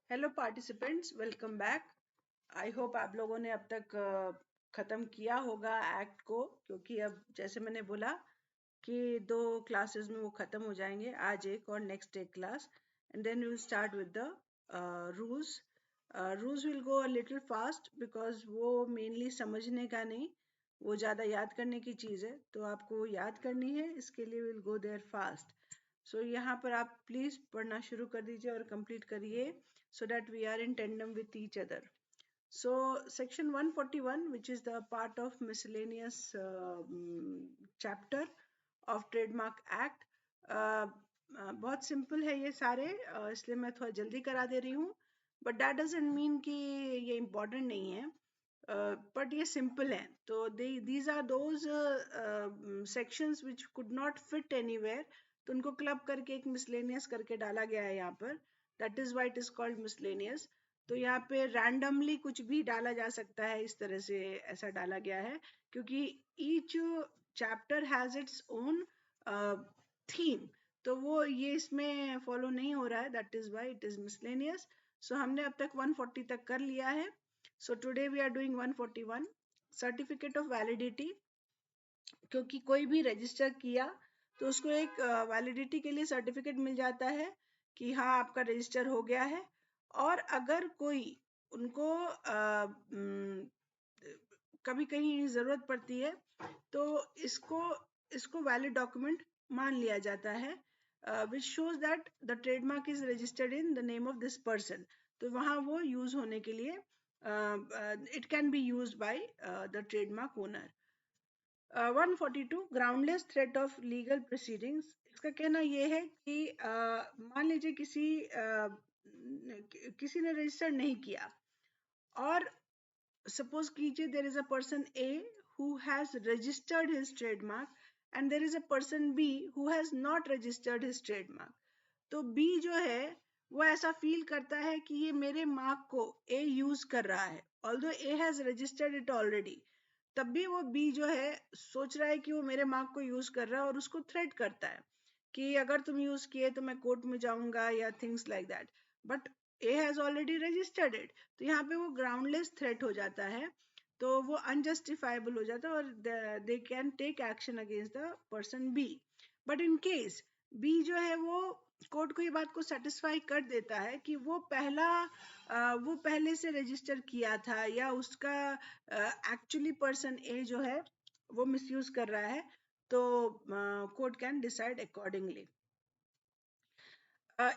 Hello participants, welcome back. I hope आप लोगों ने अब तक ख़त्म किया होगा एक्ट को, क्योंकि अब जैसे मैंने बोला कि 2 क्लासेस में वो ख़त्म हो जाएंगे, आज एक और नेक्स्ट एक class, and then we will start with the rules. Rules will go a little fast because वो मेनली समझने का नहीं, वो ज़्यादा याद करने की चीज़ है, तो आपको याद करनी है, इसके लिए विल गो देयर फास्ट। सो यहाँ पर आप प्लीज पढ़ना शुरू कर दीजिए और कंप्लीट करिए, so that we are in tandem with each other. So section 141, which is the part of miscellaneous chapter of trademark act, बहुत सिंपल है ये सारे, इसलिए मैं थोड़ा जल्दी करा दे रही हूँ, बट दैट डजंट मीन कि ये इम्पोर्टेंट नहीं है, बट ये सिंपल है। तो these are those sections which could not fit anywhere, तो उनको क्लब करके एक मिसलेनियस करके डाला गया है यहाँ पर, that is why it is called miscellaneous. तो यहाँ पे रैंडमली कुछ भी डाला जा सकता है, इस तरह से ऐसा डाला गया है, क्योंकि each chapter has its own theme, तो वो ये इसमें फॉलो नहीं हो रहा है, that is why it is miscellaneous. So हमने अब तक 140 तक कर लिया है। So today we are doing 141 certificate of validity. क्योंकि कोई भी रजिस्टर किया तो उसको एक वैलिडिटी के लिए सर्टिफिकेट मिल जाता है कि हाँ आपका रजिस्टर हो गया है, और अगर कोई उनको कभी कहीं जरूरत पड़ती है तो इसको इसको वैलिड डॉक्यूमेंट मान लिया जाता है, which shows that the trademark is registered in the name of this person. तो वहाँ वो यूज होने के लिए it can be use by the trademark owner. 142 groundless threat of legal proceedings. इसका कहना यह है कि मान लीजिए किसी ने रजिस्टर नहीं किया, और suppose कीजिए there is a person A who has registered his trademark and there is a person B who has not registered his trademark। तो B जो है वो ऐसा फील करता है कि ये मेरे मार्क को A यूज कर रहा है, although A has registered it already, तब भी वो बी जो है सोच रहा है कि वो मेरे मार्क को यूज कर रहा है, और उसको थ्रेट करता है कि अगर तुम यूज किए तो मैं कोर्ट में जाऊंगा या things like that, but A has already registered it. तो यहाँ पे वो ग्राउंडलेस थ्रेट हो जाता है, तो वो अनजस्टिफाइबल हो जाता है, और they can take action against the person B. But in case B जो है वो कोर्ट को ये बात को सेटिस्फाई कर देता है कि वो पहले से रजिस्टर किया था, या उसका एक्चुअली पर्सन ए जो है वो मिसयूज कर रहा है, तो कोर्ट कैन डिसाइड अकॉर्डिंगली।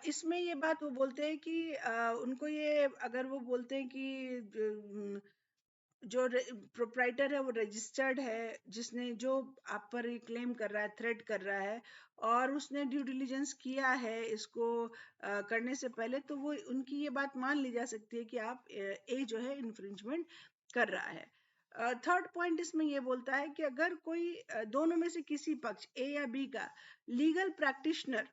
इसमें ये बात वो बोलते हैं कि उनको ये अगर वो बोलते हैं कि जो प्रोप्राइटर है वो रजिस्टर्ड है, जिसने जो आप पर क्लेम कर रहा है, थ्रेट कर रहा है, और उसने ड्यू डिलिजेंस किया है इसको करने से पहले, तो वो उनकी ये बात मान ली जा सकती है कि आप ए जो है इन्फ्रिंजमेंट कर रहा है। थर्ड पॉइंट इसमें ये बोलता है कि अगर कोई दोनों में से किसी पक्ष ए या बी का लीगल प्रैक्टिशनर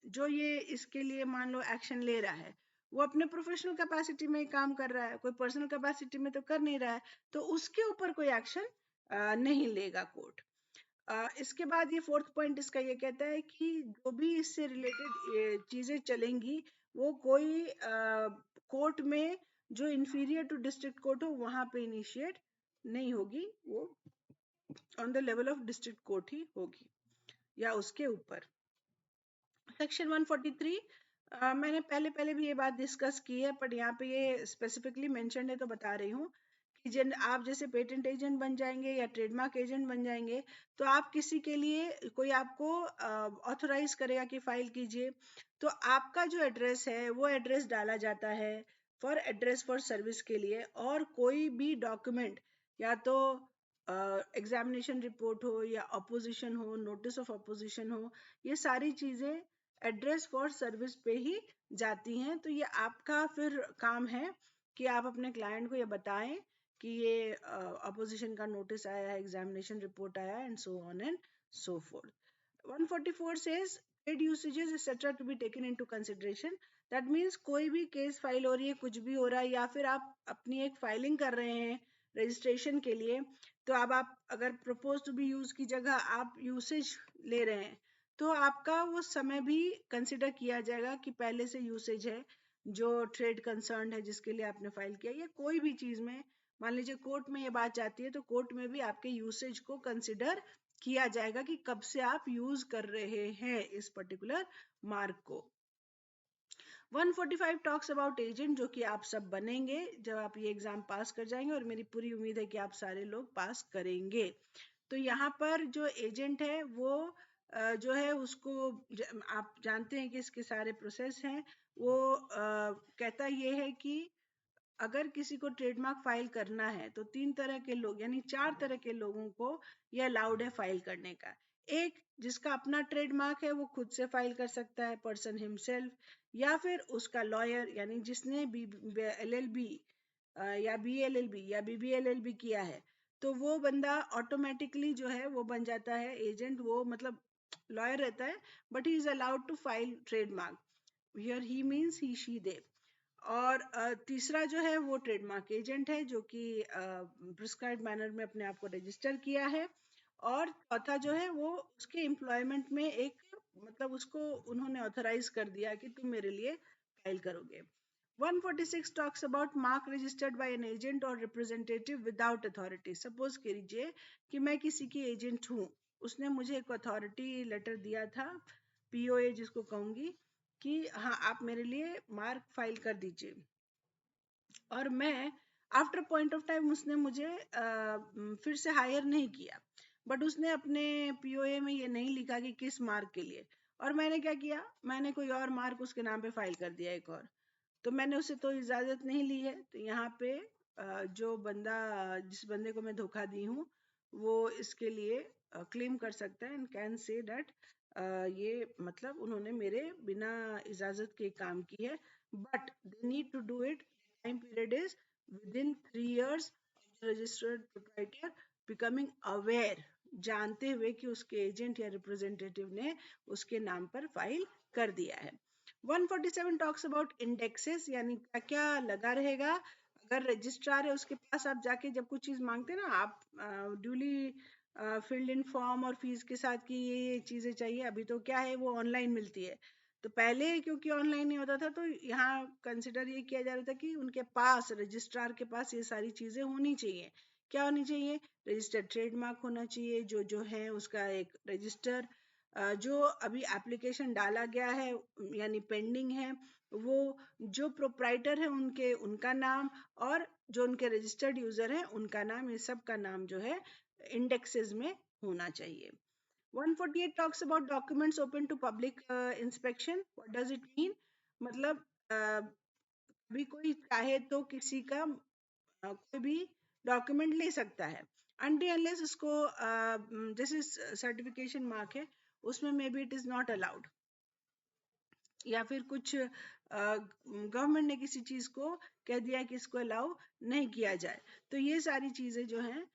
जो ये इसके लिए मान लो एक्शन ले रहा है, वो अपने प्रोफेशनल कैपेसिटी में ही काम कर रहा है, कोई पर्सनल कैपेसिटी में तो कर नहीं रहा है, तो उसके ऊपर कोई एक्शन नहीं लेगा कोर्ट। इसके बाद ये फोर्थ पॉइंट इसका ये कहता है कि जो भी इससे रिलेटेड चीजें चलेंगी वो कोई कोर्ट में जो इंफीरियर टू डिस्ट्रिक्ट कोर्ट हो वहां पे इनिशिएट नहीं होगी, वो on the level of district court ही होगी या उसके ऊपर। सेक्शन 143, मैंने पहले भी ये बात डिस्कस की है, बट यहाँ पे ये स्पेसिफिकली मेंशन है तो बता रही हूँ कि जब आप जैसे पेटेंट एजेंट बन जाएंगे या ट्रेडमार्क एजेंट बन जाएंगे, तो आप किसी के लिए कोई आपको ऑथराइज करेगा कि फाइल कीजिए, तो आपका जो एड्रेस है वो एड्रेस डाला जाता है फॉर एड्रेस फॉर सर्विस के लिए, और कोई भी डॉक्यूमेंट या तो एग्जामिनेशन रिपोर्ट हो या अपोजिशन हो, नोटिस ऑफ अपोजिशन हो, ये सारी चीजें एड्रेस फॉर सर्विस पे ही जाती हैं। तो ये आपका फिर काम है कि आप अपने क्लाइंट को ये बताएं कि ये अपोजिशन का नोटिस आया है, एग्जामिनेशन रिपोर्ट आया है, and so on and so fourth. 144 says trade usages etc to be taken into consideration। that means कोई भी केस फाइल हो रही है, कुछ भी हो रहा है, या फिर आप अपनी एक फाइलिंग कर रहे हैं रजिस्ट्रेशन के लिए, तो अब आप अगर प्रपोज टू बी यूज की जगह आप यूसेज ले रहे हैं, तो आपका वो समय भी कंसिडर किया जाएगा कि पहले से यूसेज है, जो ट्रेड कंसर्न है जिसके लिए आपने फाइल किया, या कोई भी चीज में मान लीजिए कोर्ट में ये बात जाती है तो कोर्ट में भी आपके यूसेज को कंसिडर किया जाएगा कि कब से आप यूज कर रहे हैं इस पर्टिकुलर मार्क को। 145 टॉक्स अबाउट एजेंट, जो कि आप सब बनेंगे जब आप ये एग्जाम पास कर जाएंगे, और मेरी पूरी उम्मीद है कि आप सारे लोग पास करेंगे। तो यहाँ पर जो एजेंट है वो जो है उसको आप जानते हैं कि इसके सारे प्रोसेस हैं। वो कहता ये है कि अगर किसी को ट्रेडमार्क फाइल करना है तो 3 तरह के लोग यानी 4 तरह के लोगों को यह अलाउड है फाइल करने का। एक, जिसका अपना ट्रेडमार्क है वो खुद से फाइल कर सकता है, पर्सन हिमसेल्फ, या फिर उसका लॉयर यानी जिसने LLB या BLLB या BBLLB किया है, तो वो बंदा ऑटोमेटिकली जो है वो बन जाता है एजेंट। वो मतलब लॉयर रहता है but he is allowed to file trademark, here he means he she they. और तीसरा जो है वो ट्रेडमार्क एजेंट है जो कि प्रिस्क्राइब्ड मैनर में अपने आप को रजिस्टर किया है। और चौथा जो है वो उसके एम्प्लॉयमेंट में एक मतलब उसको उन्होंने ऑथराइज कर दिया कि तुम मेरे लिए फाइल करोगे। 146 talks about mark registered bye an agent और रिप्रेजेंटेटिव विदाउट अथॉरिटी। सपोज कीजिए कि मैं किसी की एजेंट हूँ, उसने मुझे एक अथॉरिटी लेटर दिया था, POA जिसको कहूंगी, कि हाँ आप मेरे लिए मार्क फाइल कर दीजिए, और मैं आफ्टर पॉइंट ऑफ टाइम उसने मुझे फिर से हायर नहीं किया, बट उसने अपने POA में ये नहीं लिखा कि किस मार्क के लिए, और मैंने क्या किया, मैंने कोई और मार्क उसके नाम पे फाइल कर दिया एक और, तो मैंने उससे तो इजाजत नहीं ली है। तो यहाँ पे जो बंदा जिस बंदे को मैं धोखा दी हूँ वो इसके लिए क्लेम कर सकता है एंड कैन से दैट ये मतलब उन्होंने मेरे बिना इजाजत के काम की है, but they need to do it, time period is within 3 years of the registered proprietor becoming aware, जानते हुए कि उसके एजेंट या रिप्रेजेंटेटिव ने उसके नाम पर फाइल कर दिया है। 147 टॉक्स अबाउट इंडेक्सेस, यानी क्या क्या लगा रहेगा अगर रजिस्ट्रार है उसके पास आप जाके जब कुछ चीज मांगते हैं ना, आप ड्यूली फिल्ड इन फॉर्म और फीस के साथ कि ये चीजें चाहिए, अभी तो क्या है वो ऑनलाइन मिलती है, तो पहले क्योंकि ऑनलाइन नहीं होता था तो यहाँ कंसिडर ये किया जा रहा था कि उनके पास रजिस्ट्रार के पास ये सारी चीजें होनी चाहिए। क्या होनी चाहिए? रजिस्टर्ड ट्रेडमार्क होना चाहिए, जो है उसका एक रजिस्टर, जो अभी एप्लीकेशन डाला गया है यानी पेंडिंग है वो, जो प्रोप्राइटर है उनके उनका नाम, और जो उनके रजिस्टर्ड यूजर है उनका नाम, ये सब का नाम जो है इंडेक्सेस में होना चाहिए। 148 talks about documents open to public inspection. What does it mean? मतलब अभी कोई चाहे तो किसी का कोई भी डॉक्यूमेंट ले सकता है, अनटिल अनलेस उसको जैसे सर्टिफिकेशन मार्क है उसमें may be it is not allowed, या फिर कुछ गवर्नमेंट ने किसी चीज को कह दिया कि इसको अलाउ नहीं किया जाए, तो ये सारी चीजें जो हैं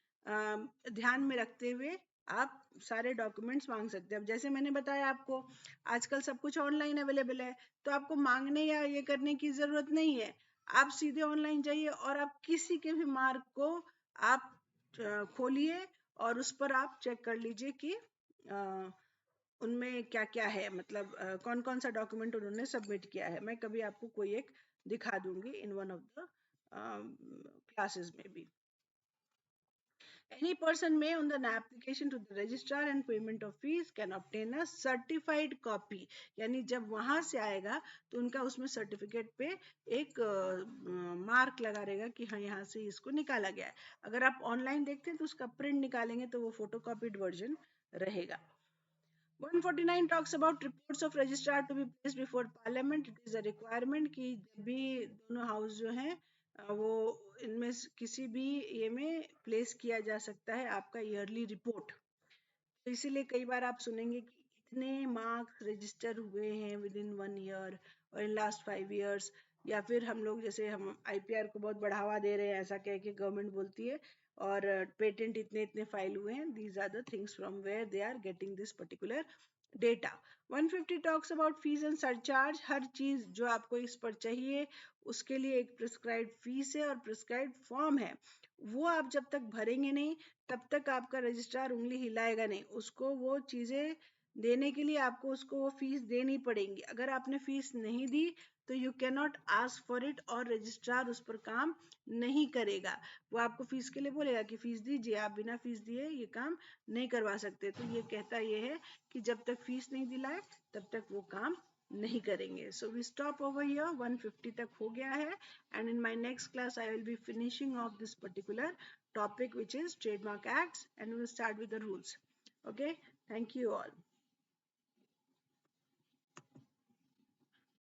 ध्यान में रखते हुए आप सारे डॉक्यूमेंट्स मांग सकते हैं। अब जैसे मैंने बताया आपको आजकल सब कुछ ऑनलाइन अवेलेबल है, तो आपको मांगने या ये करने की जरूरत नहीं है, आप सीधे ऑनलाइन जाइए और आप किसी के भी मार्क को आप खोलिए और उस पर आप चेक कर लीजिए कि उनमें क्या क्या है, मतलब कौन कौन सा डॉक्यूमेंट उन्होंने सबमिट किया है। मैं कभी आपको कोई एक दिखा दूंगी in one of the classes में भी। Any person may on an application to the registrar and payment of fees can obtain a certified copy, यानी जब वहां से आएगा तो उनका उसमें सर्टिफिकेट पे एक मार्क लगा रहेगा कि हाँ यहाँ से इसको निकाला गया है। अगर आप ऑनलाइन देखते हैं तो उसका प्रिंट निकालेंगे तो वो फोटोकॉपीड वर्जन रहेगा। 149 talks about reports of registrar to be placed before parliament. It is a requirement कि जब भी दोनों हाउस जो हैं वो इनमें किसी भी ये में प्लेस किया जा सकता है आपका ईयरली रिपोर्ट। तो इसीलिए कई बार आप सुनेंगे कि इतने मार्क्स रजिस्टर हुए हैं विद इन 1 ईयर और इन लास्ट 5 ईयर्स, या फिर हम लोग जैसे हम IPR को बहुत बढ़ावा दे रहे हैं ऐसा कह के गवर्नमेंट बोलती है, और पेटेंट इतने इतने फाइल हुए हैं, these are the things from where they are getting this particular data. 150 talks about fees and surcharge, हर चीज जो आपको इस पर चाहिए उसके लिए एक प्रिस्क्राइब्ड फीस है और प्रिस्क्राइब्ड फॉर्म है, वो आप जब तक भरेंगे नहीं तब तक आपका रजिस्ट्रार उंगली हिलाएगा नहीं, उसको वो चीजें देने के लिए आपको उसको वो फीस देनी पड़ेगी। अगर आपने फीस नहीं दी तो you can not ask for it, और रजिस्ट्रार उस पर काम नहीं करेगा। वो आपको फीस के लिए बोलेगा कि फीस दीजिए, आप बिना फीस दिए ये काम नहीं करवा सकते। तो ये कहता ये है कि जब तक फीस नहीं दिलाए तब तक वो काम नहीं करेंगे। So we stop over here, 150 तक हो गया है, and in my next class I will be finishing off this particular topic which is trademark acts, and we will start with the rules. Okay, thank you all.